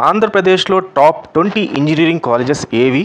ఆంధ్రప్రదేశ్లో top 20 engineering colleges ఏవి?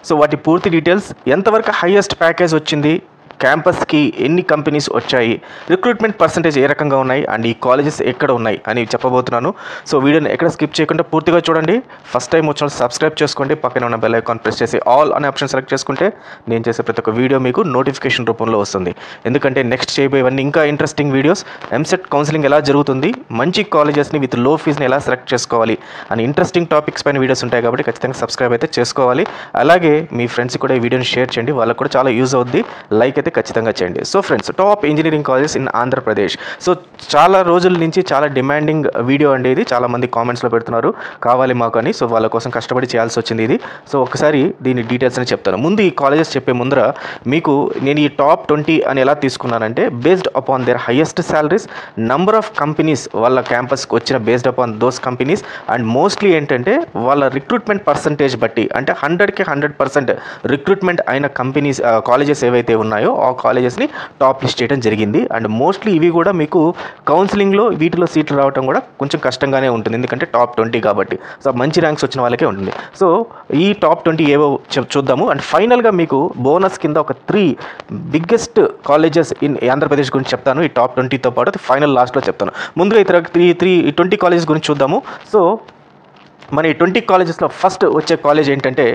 So వాటి పూర్తి డీటెయిల్స్, ఎంతవరకు హైయెస్ట్ ప్యాకేజ్ వచ్చింది, క్యాంపస్కి ఎన్ని కంపెనీస్ వచ్చాయి, రిక్రూట్మెంట్ పర్సంటేజ్ ఏ రకంగా ఉన్నాయి అండ్ ఈ కాలేజెస్ ఎక్కడ ఉన్నాయి అని చెప్పబోతున్నాను. సో వీడియోని ఎక్కడ స్కిప్ చేయకుండా పూర్తిగా చూడండి. ఫస్ట్ టైం వచ్చిన సబ్స్క్రైబ్ చేసుకోండి, పక్కన ఉన్న బెల్ ఐకాన్ ప్రెస్ చేసి ఆల్ అనే ఆప్షన్ సెలెక్ట్ చేసుకుంటే నేను చేసే ప్రతి ఒక్క వీడియో మీకు నోటిఫికేషన్ రూపంలో వస్తుంది. ఎందుకంటే నెక్స్ట్ చేయబోయేవన్నీ ఇంకా ఇంట్రెస్టింగ్ వీడియోస్, ఎంసెట్ కౌన్సిలింగ్ ఎలా జరుగుతుంది, మంచి కాలేజెస్ని విత్ లో ఫీజ్ని ఎలా సెలెక్ట్ చేసుకోవాలి అని ఇంట్రెస్టింగ్ టాపిక్స్ పైన వీడియోస్ ఉంటాయి కాబట్టి ఖచ్చితంగా సబ్స్క్రైబ్ అయితే చేసుకోవాలి. అలాగే మీ ఫ్రెండ్స్ కూడా ఈ వీడియోని షేర్ చేయండి, వాళ్ళకు కూడా చాలా యూజ్ అవుద్ది. లైక్ అయితే ఖచ్చితంగా చేయండి. So friends, top engineering colleges in Andhra Pradesh. So చాలా రోజుల నుంచి చాలా డిమాండింగ్ వీడియో అండి ఇది. చాలామంది కామెంట్స్లో పెడుతున్నారు కావాలి మాకు అని. సో వాళ్ళ కోసం కష్టపడి చేయాల్సి వచ్చింది ఇది. సో ఒకసారి దీని డీటెయిల్స్ అని చెప్తాను. ముందు ఈ కాలేజెస్ చెప్పే ముందర మీకు నేను ఈ టాప్ 20 అని ఎలా తీసుకున్నానంటే based upon their highest salaries, number of companies వాళ్ళ క్యాంపస్కి వచ్చిన based upon those companies and mostly ఏంటంటే వాళ్ళ రిక్రూట్మెంట్ పర్సంటేజ్ బట్టి, అంటే 100కి 100% రిక్రూట్మెంట్ అయిన కంపెనీస్ కాలేజెస్ ఏవైతే ఉన్నాయో ఆ కాలేజెస్ని టాప్ లిస్ట్ చేయడం జరిగింది. అండ్ మోస్ట్లీ ఇవి కూడా మీకు కౌన్సిలింగ్లో వీటిలో సీట్లు రావడం కూడా కొంచెం కష్టంగానే ఉంటుంది, ఎందుకంటే టాప్ 20 కాబట్టి. సో మంచి ర్యాంక్స్ వచ్చిన వాళ్ళకే ఉంటుంది. సో ఈ టాప్ 20 ఏవో చూద్దాము. అండ్ ఫైనల్గా మీకు బోనస్ కింద ఒక 3 బిగ్గెస్ట్ కాలేజెస్ ఇన్ ఆంధ్రప్రదేశ్ గురించి చెప్తాను. ఈ టాప్ 20తో పాటు ఫైనల్ లాస్ట్లో చెప్తాను. ముందుగా ఇతర 20 కాలేజెస్ గురించి చూద్దాము. సో మన ఈ 20 కాలేజెస్లో ఫస్ట్ వచ్చే కాలేజ్ ఏంటంటే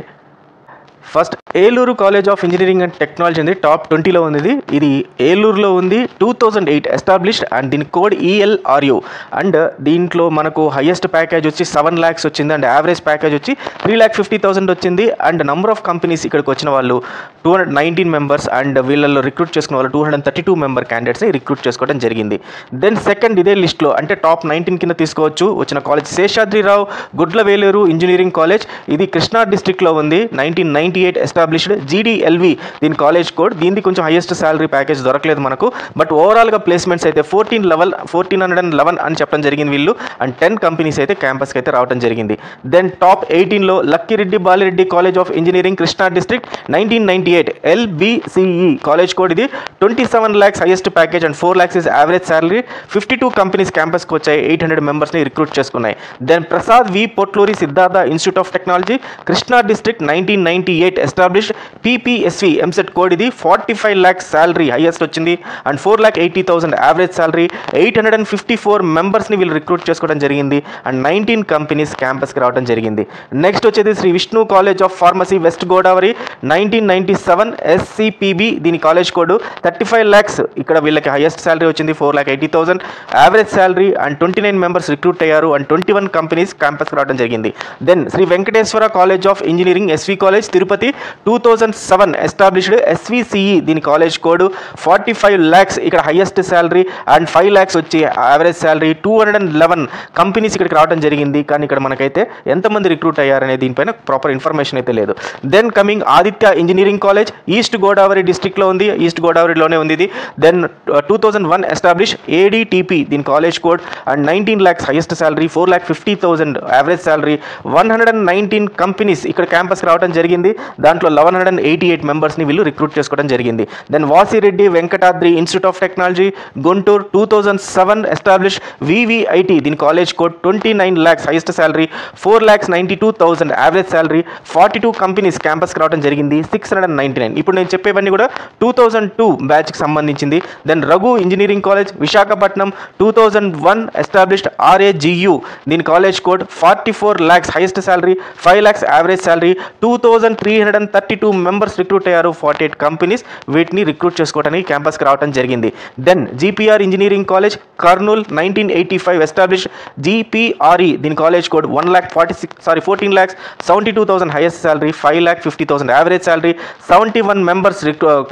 first Eluru college of engineering and technology ఉంది. టాప్ 20లో ఉంది. ఇది ఏలూరులో ఉంది. 2008 ఎస్టాబ్లిష్డ్ అండ్ దీని కోడ్ ELRU. అండ్ దీంట్లో మనకు హైయెస్ట్ ప్యాకేజ్ వచ్చి 7 lakhs వచ్చింది అండ్ యావరేజ్ ప్యాకేజ్ వచ్చి 3,50,000 వచ్చింది. అండ్ నెంబర్ ఆఫ్ కంపెనీస్ ఇక్కడికి వచ్చిన వాళ్ళు 219 మెంబర్స్ అండ్ వీళ్ళల్లో రిక్రూట్ చేసుకున్న వాళ్ళు 232 మెంబర్ క్యాండిడేట్స్ని రిక్రూట్ చేసుకోవడం జరిగింది. దెన్ సెకండ్ ఇదే లిస్ట్లో అంటే టాప్ 19 కింద తీసుకోవచ్చు వచ్చిన కాలేజ్ శేషాద్రిరావు గుడ్లవేలేరు ఇంజనీరింగ్ కాలేజ్. ఇది కృష్ణా డిస్ట్రిక్ట్లో ఉంది. 1998 ఎస్టాబ్లిష్డ్ GDLV దీని కాలేజ్ కోడ్. దీనికి కొంచెం హైయెస్ట్ శాలరీ ప్యాకేజ్ దొరకలేదు మనకు, బట్ ఓవరాల్గా ప్లేస్మెంట్స్ అయితే 1411 అని చెప్పడం జరిగింది వీళ్ళు. అండ్ 10 కంపెనీస్ అయితే క్యాంపస్కి అయితే రావడం జరిగింది. దెన్ టాప్ 18లో Lakkireddy Balireddy college of engineering Krishna district 1998 LBCE college code. ఇది 27 lakhs highest package and 4 lakhs is average salary. 52 companies క్యాంపస్కి వచ్చాయి, 800 మెంబర్స్ని రిక్రూట్ చేసుకున్నాయి. Then Prasad V Potluri Siddhartha institute of technology Krishna district 1998 established PPSV EAMCET code. ఇది 45 lakhs శాలరీ హైయెస్ట్ వచ్చింది and 4,80,000 average salary. 854 మెంబర్స్ని వీళ్ళు recruit చేసుకోవడం జరిగింది అండ్ 19 కంపెనీస్ క్యాంపస్కి రావడం జరిగింది. నెక్స్ట్ వచ్చేది Shri Vishnu college of pharmacy west Godavari 1997 SCPB దీని కాలేజ్ కోడ్. 35 lakhs ఇక్కడ వీళ్ళకి హైయెస్ట్ శాలరీ వచ్చింది, 4,80,000 average salary and 29 members recruit అయ్యారు అండ్ 21 కంపెనీస్ క్యాంపస్కి రావడం జరిగింది. Then Shri Venkateswara college of engineering SV college Tirupati 2007 established SVCE దీని కాలేజ్ కోడ్. 45 lakhs ఇక్కడ హైయెస్ట్ శాలరీ అండ్ 5 lakhs వచ్చి యావరేజ్ శాలరీ. 211 కంపెనీస్ ఇక్కడికి రావడం జరిగింది, కానీ ఇక్కడ మనకైతే ఎంతమంది రిక్రూట్ అయ్యారనే దీనిపైన ప్రాపర్ ఇన్ఫర్మేషన్ అయితే లేదు. Then coming Aditya engineering college east Godavari డిస్ట్రిక్ట్లో ఉంది, ఈస్ట్ గోదావరిలోనే ఉంది ఇది. దెన్ 2001 ఎస్టాబ్లిష్ ADTP దీని college code and 19 lakhs highest salary, 4,50,000 average salary. 119 companies ఇక్కడ క్యాంపస్కి రావడం జరిగింది, దాంట్లో 1188 మెంబర్స్ని వీళ్ళు రిక్రూట్ చేసుకోవడం జరిగింది. Then Vasireddy Venkatadri institute of technology Guntur 2007 establish VVIT దీని college code. 29 lakhs highest salary, 4,92,000 average salary. 42 companies క్యాంపస్కి రావడం జరిగింది, 699. ఇప్పుడు నేను చెప్పేవన్నీ కూడా 2002 బ్యాచ్కి సంబంధించింది. Then Raghu engineering college Visakhapatnam 2001 established RAGU దీని college code. 44 lakhs highest salary, 5 lakhs average salary. 2,332 members recruit అయ్యారు, 48 కంపెనీస్ వీటిని రిక్రూట్ చేసుకోవడానికి క్యాంపస్కి రావడం జరిగింది. Then GPR engineering college Kurnool 1985 establish GPRE దీని college code. 14 lakhs 72,000 highest salary, 5,50,000 average salary. 71 members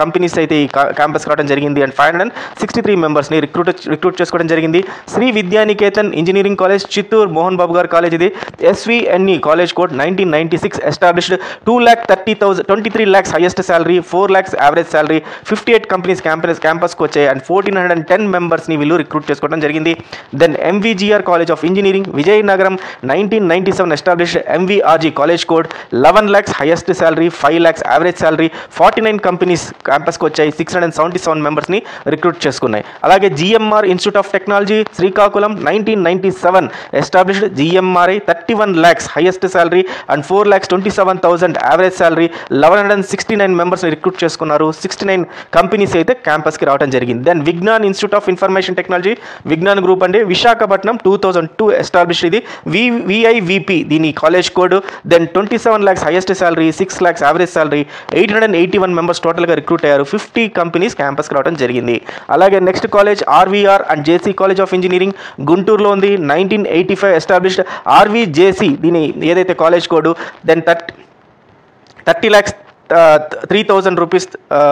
companies అయితే ఈ క్యాంపస్కి రావడం జరిగింది అండ్ 563 మెంబర్స్ని రిక్రూట్ చేసుకోవడం జరిగింది. శ్రీ విద్యానికేతన్ ఇంజనీరింగ్ కాలేజ్ చిత్తూరు మోహన్ బాబు గారు కాలేజ్. ఇది SVNE college code 1996 established. 3,30,000 23 lakhs highest salary, 4 lakhs average salary, 58 companies క్యాంపస్కి వచ్చాయి అండ్ 1410 మెంబర్స్ని వీళ్ళు రిక్రూట్ చేసుకోవడం జరిగింది. Then MVGR college of engineering Vizianagaram 1997 established MVRG college code, 11 lakhs highest salary, 5 lakhs average salary, 49 companies క్యాంపస్కి వచ్చాయి, 677 మెంబర్స్ని రిక్రూట్ చేసుకున్నాయి. అలాగే GMR institute of technology Srikakulam 1997 established GMRI 31 lakhs highest salary and 4,27,000 average salary, 1169 మెంబర్స్ని రిక్రూట్ చేసుకున్నారు. 69 companies అయితే క్యాంపస్కి రావడం జరిగింది. Then Vignan institute of information technology Vignan group అండి విశాఖపట్నం 2002 ఎస్టాబ్లిష్డ్ ఇది విఐవిపి దీని college code. Then 27 lakhs highest salary, 6 lakhs average salary, 881 members టోటల్గా రిక్రూట్ అయ్యారు. 50 కంపెనీస్ క్యాంపస్కి రావడం జరిగింది. అలాగే next college RVR and JC college of engineering గుంటూరులో ఉంది, 1985 ఎస్టాబ్లిష్డ్ ఆర్వీజేసీ దీని ఏదైతే college code. Then 30 lakhs 3,000 rupees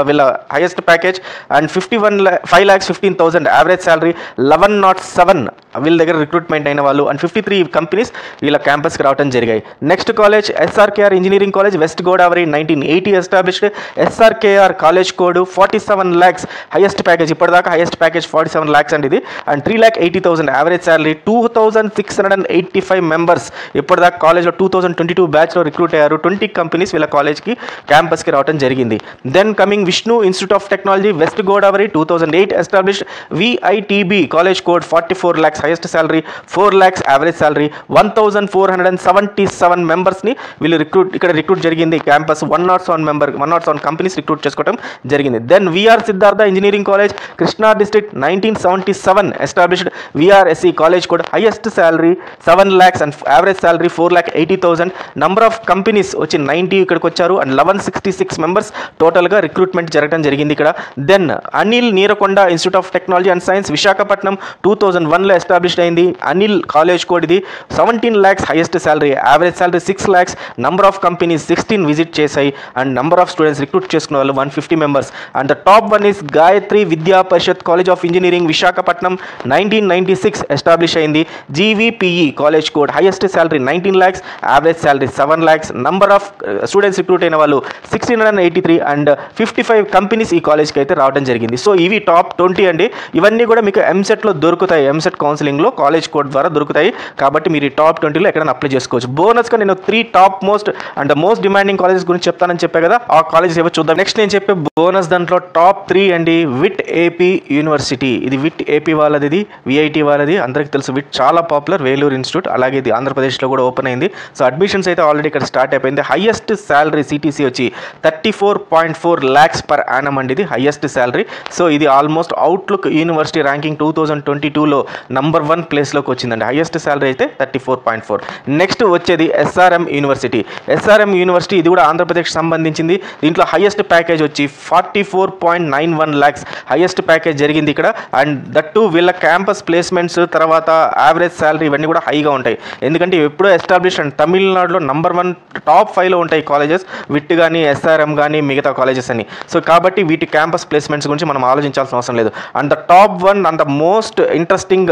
వీళ్ళ highest package and 5,15,000 average salary, 1107 వీళ్ళ దగ్గర రిక్రూట్మెంట్ అయిన వాళ్ళు అండ్ 53 కంపెనీస్ వీళ్ళ క్యాంపస్కి రావడం జరిగాయి. Next college SRKR engineering college west Godavari 1980 established SRKR college code, 47 lakhs highest package, ఇప్పటిదాకా హైయెస్ట్ ప్యాకేజ్ 47 lakhs అండి ఇది అండ్ 3,80,000 యావరేజ్ శాలరీ, 2,685 మెంబర్స్ ఇప్పటిదాకా కాలేజ్లో 2022 బ్యాచ్లో రిక్రూట్ అయ్యారు. 20 కంపెనీస్ వీళ్ళ కాలేజ్కి క్యాంపస్కి రావడం జరిగింది. Then coming Vishnu institute of technology west Godavari 2008 established VITB college code, 44 lakhs highest salary, 4 lakhs average salary, 1,477 మెంబర్స్ని వీళ్ళు రిక్రూట్ జరిగింది. క్యాంపస్ 107 కంపెనీస్ రిక్రూట్ చేసుకోవడం జరిగింది. Then VR Siddhartha engineering college Krishna district 1977 established VRSC college code, highest salary 7 lakhs and average salary 4,80,000. Number of companies వచ్చి 90 ఇక్కడికి వచ్చారు and 1166 members టోటల్గా recruitment జరగడం జరిగింది ఇక్కడ. Then Anil Neerukonda institute of technology and science Visakhapatnam 2001లో ఎస్టాబ్లిష్డ్ అయింది. అనిల్ కాలేజ్ కోడ్ ఇది, 17 lakhs highest salary, average salary 6 lakhs, number of companies 16 visit చేశాయి and number of students recruit చేసుకున్న వాళ్ళు 150 members. And the top one is Gayatri Vidya Parishad college of engineering Visakhapatnam 1996 establish అయింది. GVPE college code, highest salary 19 lakhs, average salary 7 lakhs, number of students recruit అయిన వాళ్ళు 1683 and 55 companies ఈ కాలేజ్కి అయితే రావడం జరిగింది. సో ఇవి టాప్ 20 అండి. ఇవన్నీ కూడా మీకు ఎంసెట్లో దొరుకుతాయి, ఎంసెట్ కౌన్సిలింగ్లో కాలేజ్ కోడ్ ద్వారా దొరుకుతాయి. కాబట్టి మీరు ఈ టాప్ 20లో ఎక్కడైనా అప్లై చేసుకోవచ్చు. బోనస్గా నేను 3 top most and most demanding colleges గురించి చెప్తానని చెప్పే కదా, ఆ కాలేజెస్ ఏవో చూద్దాం. నెక్స్ట్ నేను చెప్పే బోనస్ దాంట్లో టాప్ 3 అండి. విట్ ఏపీ యూనివర్సిటీ, ఇది విట్ ఏపీ వాళ్ళది, ఇది విఐటి వాళ్ళది, అందరికీ తెలుసు. విట్ చాలా పాపులర్, వేలూరు ఇన్స్టిట్యూట్. అలాగే ఇది ఆంధ్రప్రదేశ్లో కూడా ఓపెన్ అయింది. సో అడ్మిషన్స్ అయితే ఆల్రెడీ ఇక్కడ స్టార్ట్ అయిపోయింది. హైయెస్ట్ శాలరీ సిటీసీ వచ్చి 34.4 lakhs పర్ యానం అండి, ఇది హైయెస్ట్ శాలరీ. సో ఇది ఆల్మోస్ట్ అవుట్లుక్ యూనివర్సిటీ ర్యాంకింగ్ 2022లో నంబర్ 1 ప్లేస్లోకి వచ్చిందండి. హైయెస్ట్ శాలరీ అయితే 34.4. నెక్స్ట్ వచ్చేది ఎస్ఆర్ఎం యూనివర్సిటీ. ఎస్ఆర్ఎం యూనివర్సిటీ ఇది కూడా ఆంధ్రప్రదేశ్కి సంబంధించింది. దీంట్లో హైయెస్ట్ ప్యాకేజ్ వచ్చి 44.91 lakhs హైయెస్ట్ ప్యాకేజ్ జరిగింది ఇక్కడ. అండ్ దట్టు వీళ్ళ క్యాంపస్ ప్లేస్మెంట్స్ తర్వాత యావరేజ్ శాలరీ ఇవన్నీ కూడా హైగా ఉంటాయి. ఎందుకంటే ఎప్పుడో ఎస్టాబ్లిష్ అండ్ తమిళనాడులో నంబర్ 1 టాప్ 5లో ఉంటాయి కాలేజెస్, విట్ కానీ ఎస్ఆర్ఎం కానీ మిగతా కాలేజెస్ అని. సో కాబట్టి వీటి క్యాంపస్ ప్లేస్మెంట్స్ గురించి మనం ఆలోచించాల్సిన అవసరం లేదు. And the top 1 and the most interesting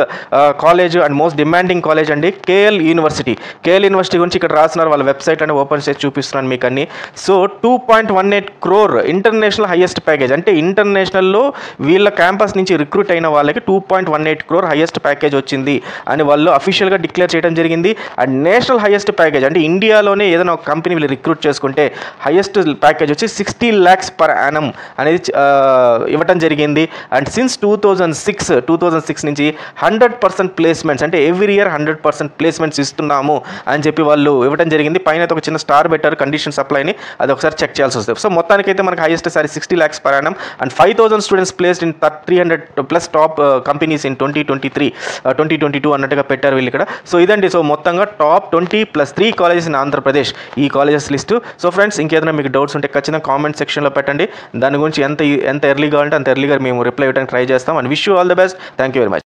college and most demanding college అండి కేఎల్ యూనివర్సిటీ. కేఎల్ యూనివర్సిటీ గురించి ఇక్కడ రాస్తున్నారు, వాళ్ళ వెబ్సైట్ అని ఓపెన్ చేసి చూపిస్తున్నాను మీకు అన్ని. So 2.18 crore international highest package, అంటే ఇంటర్నేషనల్లో వీళ్ళ క్యాంపస్ నుంచి రిక్రూట్ అయిన వాళ్ళకి 2.18 crore హైయెస్ట్ ప్యాకేజ్ వచ్చింది అని వాళ్ళు అఫీషియల్గా డిక్లేర్ చేయడం జరిగింది. అండ్ నేషనల్ హైయెస్ట్ ప్యాకేజ్ అంటే ఇండియాలోనే ఏదైనా ఒక కంపెనీ వీళ్ళు రిక్రూట్ చేసుకుంటే హైయెస్ట్ ప్యాకేజ్ వచ్చి 60 lakhs పర్ యానం అనేది ఇవ్వటం జరిగింది. అండ్ సిన్స్ 2006 నుంచి 100% ప్లేస్మెంట్స్, అంటే ఎవ్రీ ఇయర్ 100% ప్లేస్మెంట్స్ ఇస్తున్నాము అని చెప్పి వాళ్ళు ఇవ్వడం జరిగింది. పైన ఒక చిన్న స్టార్ పెట్టారు కండిషన్ సప్లైని, అది ఒకసారి చెక్ చేయాల్సి వస్తుంది. సో మొత్తానికైతే మనకు highest sorry 60 lakhs per Yanam and 5,000 students placed in 300+ top companies in 2022 అన్నట్టుగా పెట్టారు వీళ్ళు ఇక్కడ. సో ఇదండి, సో మొత్తంగా టాప్ 20+3 కాలేజెస్ ఇన్ ఆంధ్రప్రదేశ్, ఈ కాలేజెస్ లిస్టు. సో ఫ్రెండ్స్, ఇంకేదైనా మీకు డౌట్స్ ఉంటే ఖచ్చితంగా కామెంట్ సెక్షన్లో పెట్టండి. దాని గురించి ఎంత ఎర్లీగా అంటే అంత ఎర్లీగా మేము రిప్లై ఇవ్వడానికి ట్రై చేస్తాం. And wish you all the best. Thank you very much.